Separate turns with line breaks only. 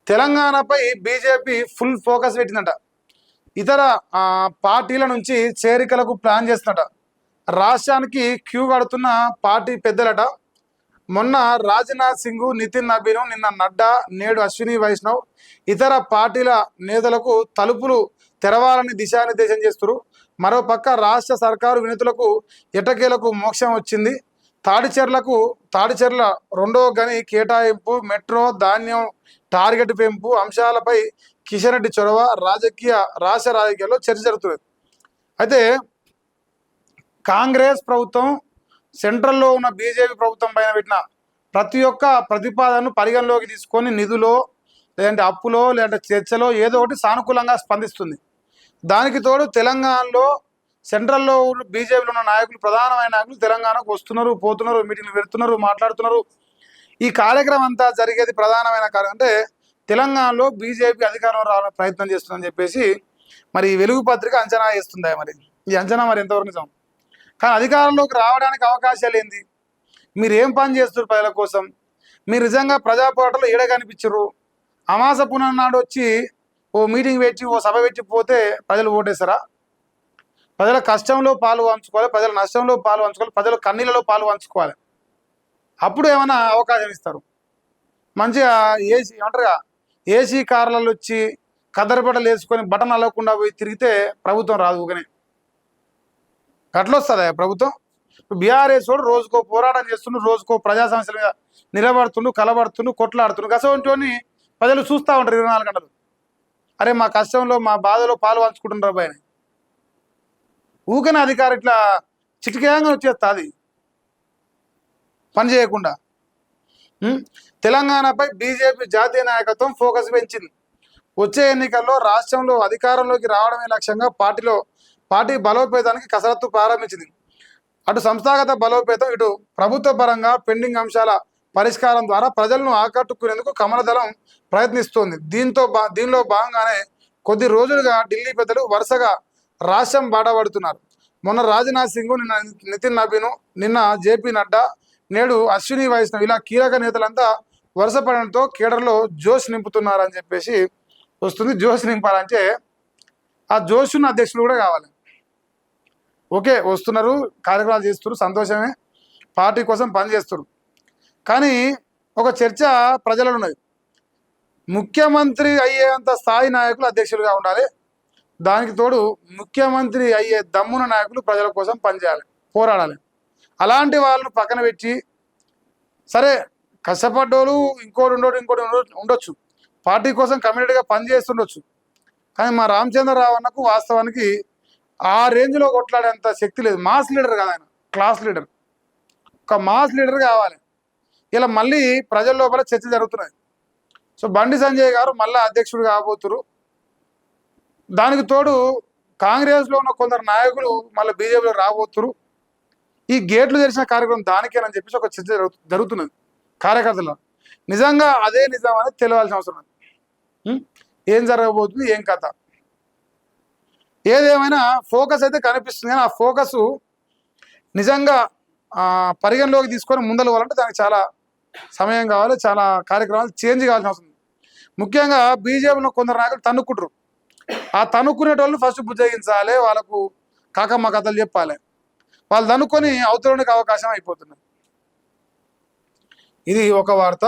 తెలంగాణపై BJP full focus పెట్టిందట. ఇతర పార్టీల నుంచి చేరికలకు ప్లాన్ చేస్తుందట. రాష్ట్రానికి క్యూ కడుతున్న పార్టీ పెద్దలట. మొన్న రాజ్నాథ్ సింగ్, నితిన్ నబీన్, నిన్న నడ్డా, నేడు అశ్విని వైష్ణవ్ ఇతర పార్టీల నేతలకు తలుపులు తెరవాలని దిశానిర్దేశం చేస్తున్నారు. మరోపక్క రాష్ట్ర సర్కారు వినతులకు ఎటకేలకు మోక్షం వచ్చింది. తాడిచెర్ల రెండో గని కేటాయింపు, మెట్రో, ధాన్యం టార్గెట్ పెంపు అంశాలపై కిషన్ రెడ్డి చొరవ రాష్ట్ర రాజకీయాల్లో చర్చ జరుగుతుంది. అయితే కాంగ్రెస్ ప్రభుత్వం సెంట్రల్లో ఉన్న బీజేపీ ప్రభుత్వం పైన పెట్టిన ప్రతి ఒక్క ప్రతిపాదనను పరిగణలోకి తీసుకొని నిధులో లేదంటే అప్పులో లేదంటే చర్చలో ఏదో ఒకటి సానుకూలంగా స్పందిస్తుంది. దానికి తోడు తెలంగాణలో సెంట్రల్లో బీజేపీలో ఉన్న నాయకులు, ప్రధానమైన నాయకులు తెలంగాణకు వస్తున్నారు, పోతున్నారు, మీటింగ్లు పెడుతున్నారు, మాట్లాడుతున్నారు. ఈ కార్యక్రమం అంతా జరిగేది ప్రధానమైన కార్యం అంటే తెలంగాణలో బీజేపీ అధికారంలో రావాలని ప్రయత్నం చేస్తుందని చెప్పేసి మరి వెలుగు పత్రిక అంచనా వేస్తుందా? మరి ఈ అంచనా మరి ఎంతవరకు నిజం? కానీ అధికారంలోకి రావడానికి అవకాశాలు ఏంది? మీరు ఏం పని చేస్తారు ప్రజల కోసం? మీరు నిజంగా ప్రజా పోరాటంలో ఏడ కనిపించరు. అమాస పునర్నాడు వచ్చి ఓ మీటింగ్ పెట్టి ఓ సభ పెట్టి పోతే ప్రజలు ఓటేస్తారా? ప్రజల కష్టంలో పాలు పంచుకోవాలి, ప్రజల నష్టంలో పాలు పంచుకోవాలి, ప్రజల కన్నీళ్ళలో పాలు పంచుకోవాలి. అప్పుడు ఏమైనా అవకాశం ఇస్తారు. మంచిగా ఏసీ అంటారుగా, ఏసీ కార్లలో వచ్చి కదరబట్టలు వేసుకొని బటన్ అలవకుండా పోయి తిరిగితే ప్రభుత్వం రాదు. ఊకనే అట్లా వస్తుందా ప్రభుత్వం? బీఆర్ఎస్ వాడు రోజుకో పోరాటం చేస్తుండ్రు, రోజుకో ప్రజా సమస్యల మీద నిలబడుతుండు, కలబడుతుండు, కొట్లాడుతుండు. అసలు ప్రజలు చూస్తూ ఉంటారు 24 గంటలు. అరే మా కష్టంలో మా బాధలో పాలు పంచుకుంటున్నారు అబ్బాయి అని. ఊకనే అధికారం ఇట్లా చిటికేయంగా వచ్చేస్తా అది పని చేయకుండా. తెలంగాణపై బీజేపీ జాతీయ నాయకత్వం ఫోకస్ పెంచింది. వచ్చే ఎన్నికల్లో రాష్ట్రంలో అధికారంలోకి రావడమే లక్ష్యంగా పార్టీ బలోపేతానికి కసరత్తు ప్రారంభించింది. అటు సంస్థాగత బలోపేతం, ఇటు ప్రభుత్వ పరంగా పెండింగ్ అంశాల పరిష్కారం ద్వారా ప్రజలను ఆకట్టుకునేందుకు కమలదళం ప్రయత్నిస్తోంది. దీనిలో భాగంగానే కొద్ది రోజులుగా ఢిల్లీ పెద్దలు వరుసగా రాష్ట్రం బాటపడుతున్నారు. మొన్న రాజ్నాథ్ సింగ్, నిన్న నితిన్ నబీన్, నిన్న జేపీ నడ్డా, నేడు అశ్విని వైష్ణవ్ ఇలా కీలక నేతలంతా వరుస పడడంతో కేడర్లో జోష్ నింపుతున్నారని చెప్పేసి వస్తుంది. జోష్ నింపాలంటే ఆ జోష్ ఉన్న అధ్యక్షులు కూడా కావాలి. ఓకే, వస్తున్నారు, కార్యక్రమాలు చేస్తున్నారు, సంతోషమే, పార్టీ కోసం పనిచేస్తారు. కానీ ఒక చర్చ ప్రజలలో ఉన్నది. ముఖ్యమంత్రి అయ్యేంత స్థాయి నాయకులు అధ్యక్షులుగా ఉండాలి. దానికి తోడు ముఖ్యమంత్రి అయ్యే దమ్మున నాయకులు ప్రజల కోసం పనిచేయాలి, పోరాడాలి. అలాంటి వాళ్ళను పక్కన పెట్టి, సరే కష్టపడ్డోళ్ళు ఇంకోటి ఉండొచ్చు, పార్టీ కోసం కమ్యూనిటీగా పనిచేస్తుండొచ్చు. కానీ మా రామచంద్రరావు అన్నకు వాస్తవానికి ఆ రేంజ్లో కొట్లాడేంత శక్తి లేదు. మాస్ లీడర్ కాదు ఆయన, క్లాస్ లీడర్. ఒక మాస్ లీడర్ కావాలి. ఇలా మళ్ళీ ప్రజల లోపల చర్చ జరుగుతున్నది. సో బండి సంజయ్ గారు మళ్ళీ అధ్యక్షుడు కాబోతున్నారు. దానికి తోడు కాంగ్రెస్లో ఉన్న కొందరు నాయకులు మళ్ళీ బీజేపీలో రాబోతున్నారు. ఈ గేట్లు తెరిచిన కార్యక్రమం దానికేనని చెప్పేసి ఒక చర్చ జరుగుతున్నది కార్యకర్తలు. నిజంగా అదే నిజం అనేది తెలియాల్సిన అవసరం ఉంది. ఏం జరగబోతుంది, ఏం కథ, ఏదేమైనా ఫోకస్ అయితే కనిపిస్తుంది. కానీ ఆ ఫోకస్ నిజంగా పరిగణలోకి తీసుకొని ముందలు పోవాలంటే దానికి చాలా సమయం కావాలి, చాలా కార్యక్రమాలు చేంజ్ కావాల్సిన అవసరం ఉంది. ముఖ్యంగా బీజేపీలో కొందరు నాయకులు తన్నుకుంటారు. ఆ తన్నుకునేటోళ్ళు ఫస్ట్ బుజ్జగించాలి, వాళ్ళకు కాకమ్మ కథలు చెప్పాలి. వాళ్ళు తన్నుకొని అవతలకి అవకాశం అయిపోతున్నారు. ఇది ఒక వార్త.